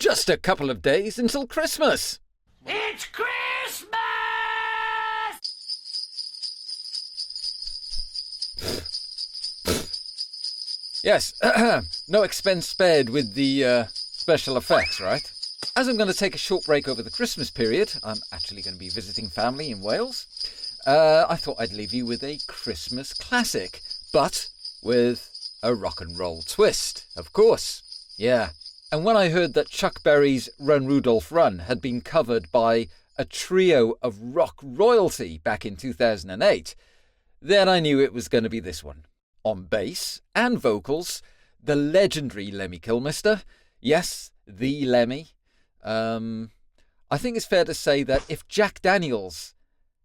Just a couple of days until Christmas. It's Christmas! Yes, no expense spared with the special effects, right? As I'm going to take a short break over the Christmas period, I'm actually going to be visiting family in Wales. I thought I'd leave you with a Christmas classic, but with a rock and roll twist, of course. Yeah. And when I heard that Chuck Berry's Run Rudolph Run had been covered by a trio of rock royalty back in 2008, then I knew it was going to be this one. On bass and vocals, the legendary Lemmy Kilmister. Yes, the Lemmy. I think it's fair to say that if Jack Daniels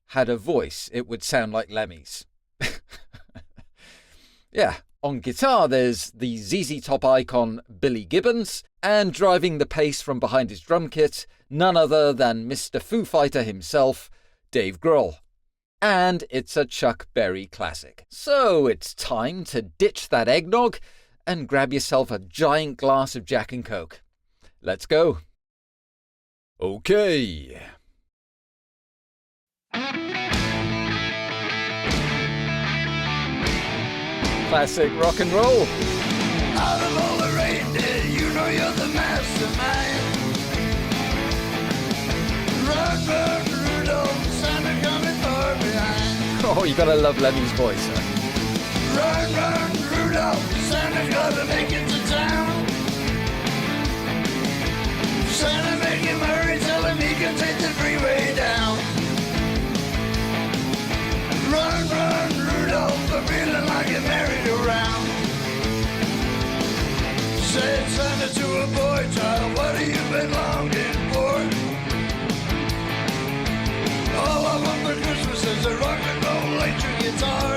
had a voice, it would sound like Lemmy's. Yeah, on guitar there's the ZZ Top icon Billy Gibbons, and driving the pace from behind his drum kit, none other than Mr. Foo Fighter himself, Dave Grohl. And it's a Chuck Berry classic. So it's time to ditch that eggnog and grab yourself a giant glass of Jack and Coke. Let's go. Okay. Classic rock and roll. Out of all the reindeer, you know you're the mastermind. Run, run, Rudolph, Santa coming far behind. Oh, you gotta love Lemmy's voice, huh? Run, run, Rudolph, Santa gotta make it to town. Santa make him hurry, tell him he can take the freeway down. Run, run, Rudolph, I'm feeling like a merry-go-round. Said Santa to a boy child, what have you been longing for? All I want for Christmas is a rock and roll electric guitar.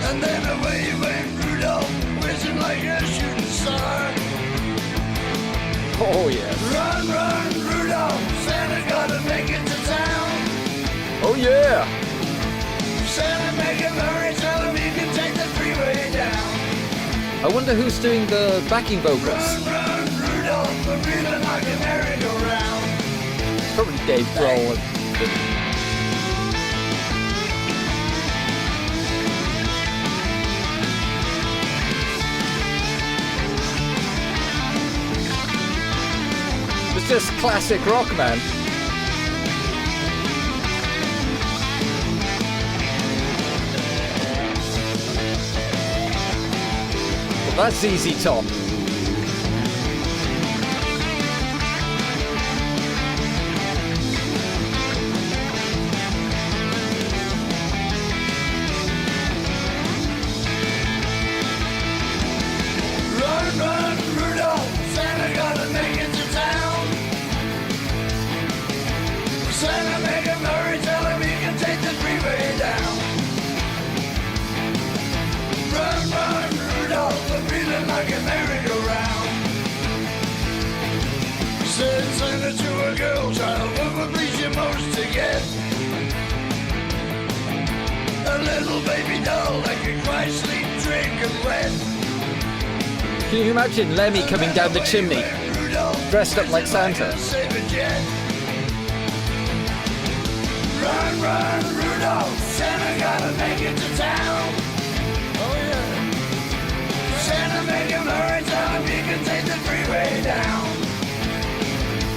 And then away you went, Rudolph, whizzing like a shooting star. Oh, yes. Run, run, Rudolph, Santa gotta make it to town. Oh, yeah. Santa make him hurry, tell him he can take the freeway down. I wonder who's doing the backing vocals. Run, run, Rudolph, I'm feeling like a merry-go-round. Probably Dave Grohl. It's just classic rock, man. Well, that's ZZ Top. Run, run, Rudolph, Santa gotta make it to town. Santa make him hurry, tell him he can take the freeway down. Run, run, Rudolph, I'm feeling like a merry-go-round. Said Santa to a girl child, what would please you most to get? A little baby doll that can cry, sleep, drink, and wet. Can you imagine Lemmy coming down the chimney, dressed up like Santa? Run, run, Rudolph, Santa gotta make it to town. Oh yeah. Santa make him hurry, tell him he can take the freeway down.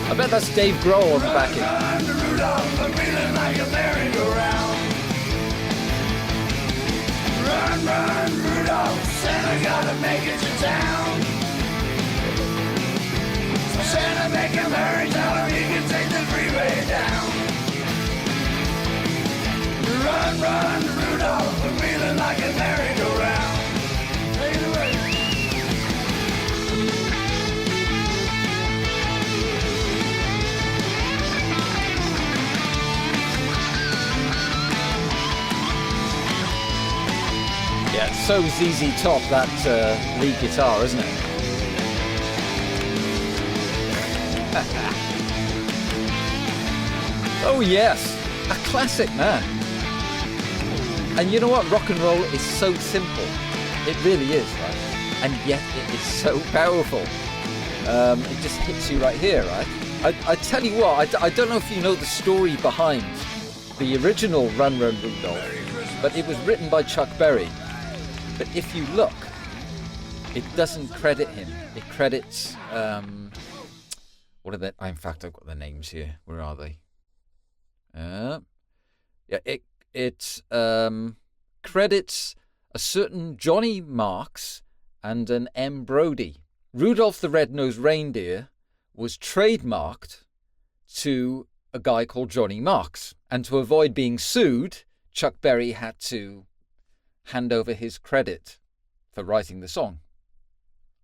I bet that's Dave Grohl on the backing. Run, run, Rudolph, I'm feeling like a merry-go-round. Run, run, Rudolph, Santa gotta make it to town. Santa make him hurry, tell him he can take the freeway down. Run, run, Rudolph, I'm feeling like a merry-go-round. Take it away. Yeah, it's so ZZ Top, that lead guitar, isn't it? Oh yes, a classic, man. And you know what? Rock and roll is so simple. It really is, right? And yet it is so powerful. it just hits you right here, right? I tell you what, I don't know if you know the story behind the original Run Run Rudolph, but it was written by Chuck Berry. But if you look, it doesn't credit him. It credits, what are they? In fact, I've got the names here. Where are they? It credits a certain Johnny Marks and an M. Brody. Rudolph the Red-Nosed Reindeer was trademarked to a guy called Johnny Marks. And to avoid being sued, Chuck Berry had to hand over his credit for writing the song.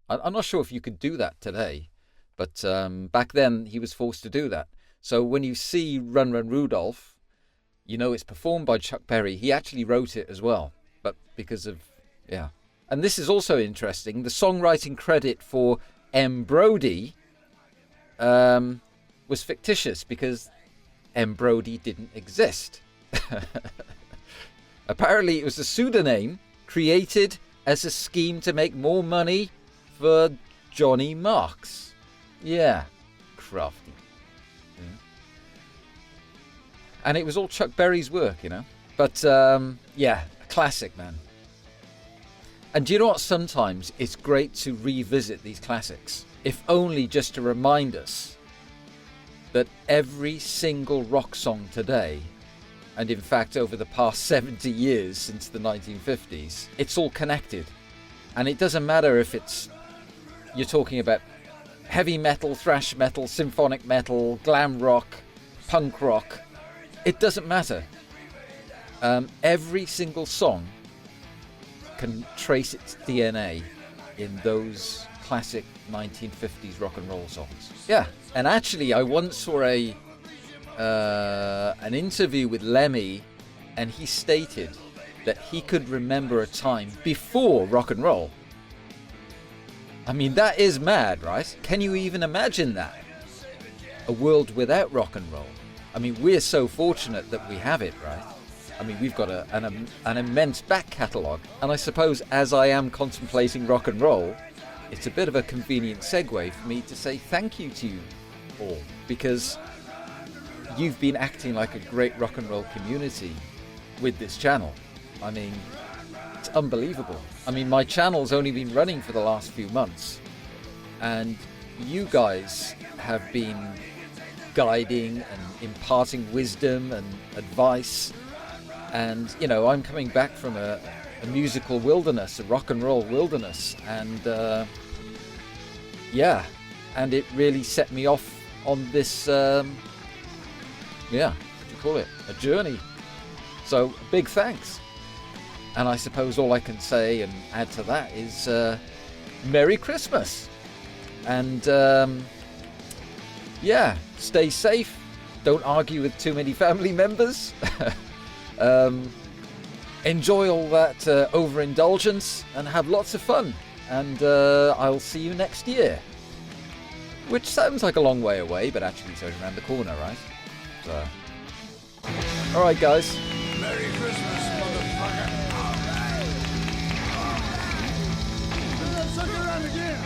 I'm not sure if you could do that today, but back then he was forced to do that. So when you see Run Run Rudolph, you know it's performed by Chuck Berry. He actually wrote it as well, but because of, yeah. And this is also interesting. The songwriting credit for M. Brody was fictitious because M. Brody didn't exist. Apparently it was a pseudonym created as a scheme to make more money for Johnny Marks. Yeah, crafty. Yeah. And it was all Chuck Berry's work, you know. But, yeah, a classic, man. And do you know what? Sometimes it's great to revisit these classics, if only just to remind us that every single rock song today, and in fact over the past 70 years since the 1950s, it's all connected. And it doesn't matter if you're talking about heavy metal, thrash metal, symphonic metal, glam rock, punk rock. It doesn't matter. Every single song can trace its DNA in those classic 1950s rock and roll songs. Yeah, and actually I once saw an interview with Lemmy, and he stated that he could remember a time before rock and roll. I mean, that is mad, right? Can you even imagine that? A world without rock and roll. I mean, we're so fortunate that we have it, right? I mean, we've got an immense back catalogue. And I suppose as I am contemplating rock and roll, it's a bit of a convenient segue for me to say thank you to you all, because you've been acting like a great rock and roll community with this channel. I mean, it's unbelievable. I mean, my channel's only been running for the last few months, and you guys have been guiding and imparting wisdom and advice. And, you know, I'm coming back from a musical wilderness, a rock and roll wilderness. And, yeah, and it really set me off on this, what do you call it? A journey. So, big thanks. And I suppose all I can say and add to that is Merry Christmas. And, yeah, stay safe. Don't argue with too many family members. Enjoy all that overindulgence and have lots of fun. And I'll see you next year. Which sounds like a long way away, but actually it's only around the corner, right? So, alright guys. Merry Christmas, motherfucker. Alright. Let's suck around again.